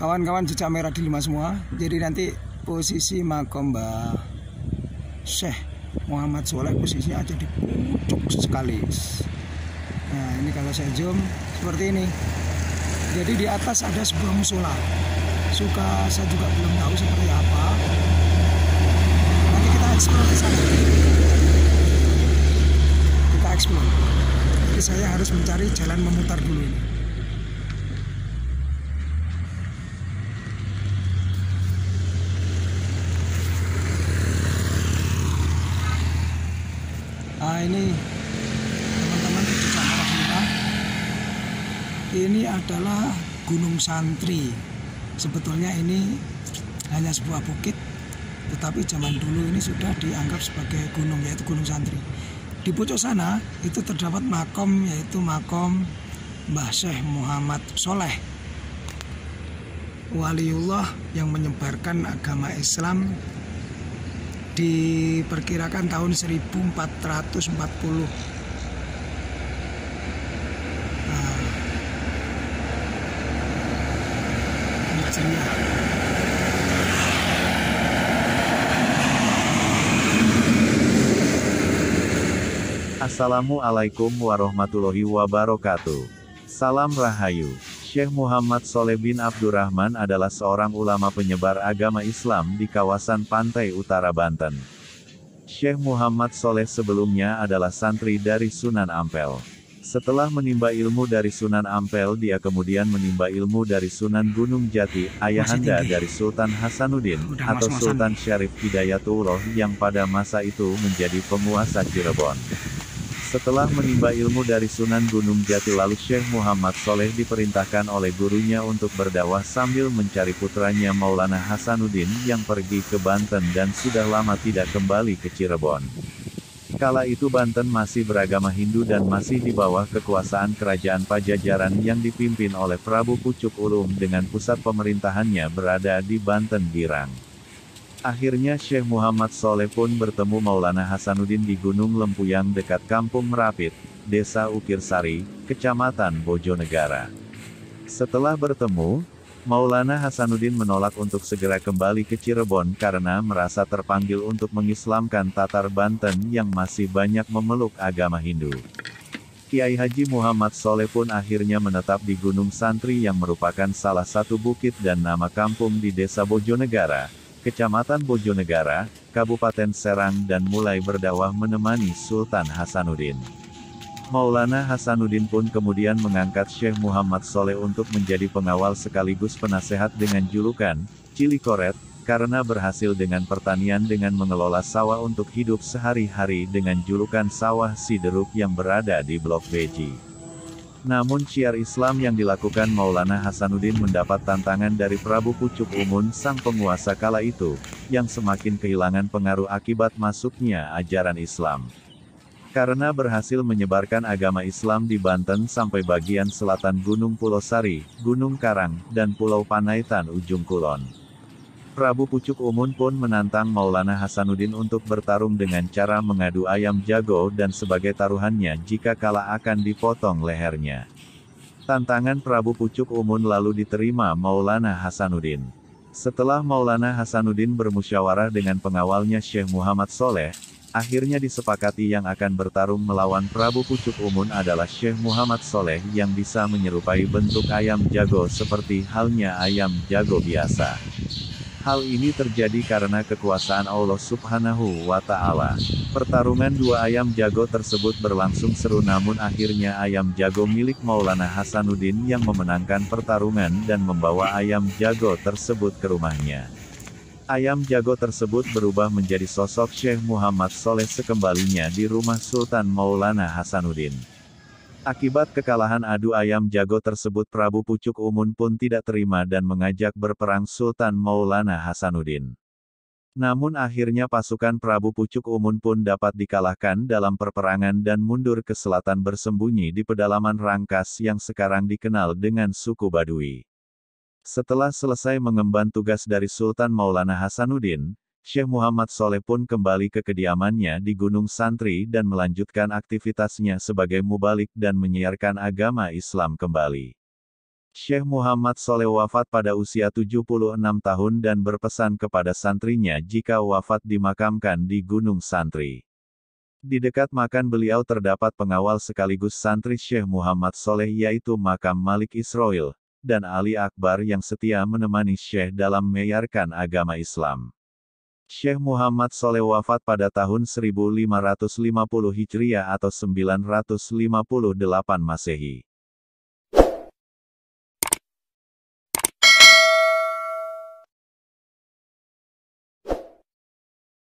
kawan-kawan jejak merah di lima semua. Jadi nanti posisi makom Mbah Syekh Muhammad Sholeh posisinya ada di pucuk sekali. Nah ini kalau saya zoom seperti ini. Jadi di atas ada sebuah musola. Saya juga belum tahu seperti apa. Nanti kita eksplor ke sana. Kita eksplor. Jadi saya harus mencari jalan memutar dulu ini. Nah ini teman-teman jejak merah kita. Ini adalah Gunung Santri. Sebetulnya ini hanya sebuah bukit, tetapi zaman dulu ini sudah dianggap sebagai gunung, yaitu Gunung Santri. Di pucuk sana itu terdapat makom, yaitu makom Mbah Syekh Muhammad Sholeh, waliullah yang menyebarkan agama Islam diperkirakan tahun 1440. Assalamualaikum warahmatullahi wabarakatuh. Salam Rahayu. Syekh Muhammad Sholeh bin Abdurrahman adalah seorang ulama penyebar agama Islam di kawasan pantai utara Banten. Syekh Muhammad Sholeh sebelumnya adalah santri dari Sunan Ampel. Setelah menimba ilmu dari Sunan Ampel, dia kemudian menimba ilmu dari Sunan Gunung Jati, ayahanda dari Sultan Hasanuddin, atau Sultan Syarif Hidayatullah yang pada masa itu menjadi penguasa Cirebon. Setelah menimba ilmu dari Sunan Gunung Jati, lalu Syekh Muhammad Sholeh diperintahkan oleh gurunya untuk berdakwah sambil mencari putranya Maulana Hasanuddin yang pergi ke Banten dan sudah lama tidak kembali ke Cirebon. Kala itu Banten masih beragama Hindu dan masih di bawah kekuasaan kerajaan Pajajaran yang dipimpin oleh Prabu Pucuk Ulum dengan pusat pemerintahannya berada di Banten Girang. Akhirnya Syekh Muhammad Sholeh pun bertemu Maulana Hasanuddin di Gunung Lempuyang dekat Kampung Merapit, Desa Ukirsari, Kecamatan Bojonegara. Setelah bertemu, Maulana Hasanuddin menolak untuk segera kembali ke Cirebon karena merasa terpanggil untuk mengislamkan Tatar Banten yang masih banyak memeluk agama Hindu. Kiai Haji Muhammad Sholeh pun akhirnya menetap di Gunung Santri yang merupakan salah satu bukit dan nama kampung di Desa Bojonegara, Kecamatan Bojonegara, Kabupaten Serang dan mulai berdakwah menemani Sultan Hasanuddin. Maulana Hasanuddin pun kemudian mengangkat Syekh Muhammad Sholeh untuk menjadi pengawal sekaligus penasehat dengan julukan Cili Koret, karena berhasil dengan pertanian dengan mengelola sawah untuk hidup sehari-hari dengan julukan Sawah Sideruk yang berada di Blok Beji. Namun syiar Islam yang dilakukan Maulana Hasanuddin mendapat tantangan dari Prabu Pucuk Umun sang penguasa kala itu, yang semakin kehilangan pengaruh akibat masuknya ajaran Islam. Karena berhasil menyebarkan agama Islam di Banten sampai bagian selatan Gunung Pulosari, Gunung Karang, dan Pulau Panaitan ujung kulon. Prabu Pucuk Umun pun menantang Maulana Hasanuddin untuk bertarung dengan cara mengadu ayam jago dan sebagai taruhannya jika kalah akan dipotong lehernya. Tantangan Prabu Pucuk Umun lalu diterima Maulana Hasanuddin. Setelah Maulana Hasanuddin bermusyawarah dengan pengawalnya Syekh Muhammad Sholeh, akhirnya disepakati yang akan bertarung melawan Prabu Pucuk Umun adalah Syekh Muhammad Sholeh yang bisa menyerupai bentuk ayam jago seperti halnya ayam jago biasa. Hal ini terjadi karena kekuasaan Allah Subhanahu wa Ta'ala. Pertarungan dua ayam jago tersebut berlangsung seru, namun akhirnya ayam jago milik Maulana Hasanuddin yang memenangkan pertarungan dan membawa ayam jago tersebut ke rumahnya. Ayam jago tersebut berubah menjadi sosok Syekh Muhammad Sholeh sekembalinya di rumah Sultan Maulana Hasanuddin. Akibat kekalahan adu ayam jago tersebut, Prabu Pucuk Umun pun tidak terima dan mengajak berperang Sultan Maulana Hasanuddin. Namun akhirnya pasukan Prabu Pucuk Umun pun dapat dikalahkan dalam perperangan dan mundur ke selatan bersembunyi di pedalaman Rangkas yang sekarang dikenal dengan suku Baduy. Setelah selesai mengemban tugas dari Sultan Maulana Hasanuddin, Syekh Muhammad Sholeh pun kembali ke kediamannya di Gunung Santri dan melanjutkan aktivitasnya sebagai mubalik dan menyiarkan agama Islam kembali. Syekh Muhammad Sholeh wafat pada usia 76 tahun dan berpesan kepada santrinya jika wafat dimakamkan di Gunung Santri. Di dekat makam beliau terdapat pengawal sekaligus santri Syekh Muhammad Sholeh yaitu makam Malik Israil, dan Ali Akbar yang setia menemani Syekh dalam menyiarkan agama Islam. Syekh Muhammad Sholeh wafat pada tahun 1550 Hijriah atau 958 Masehi.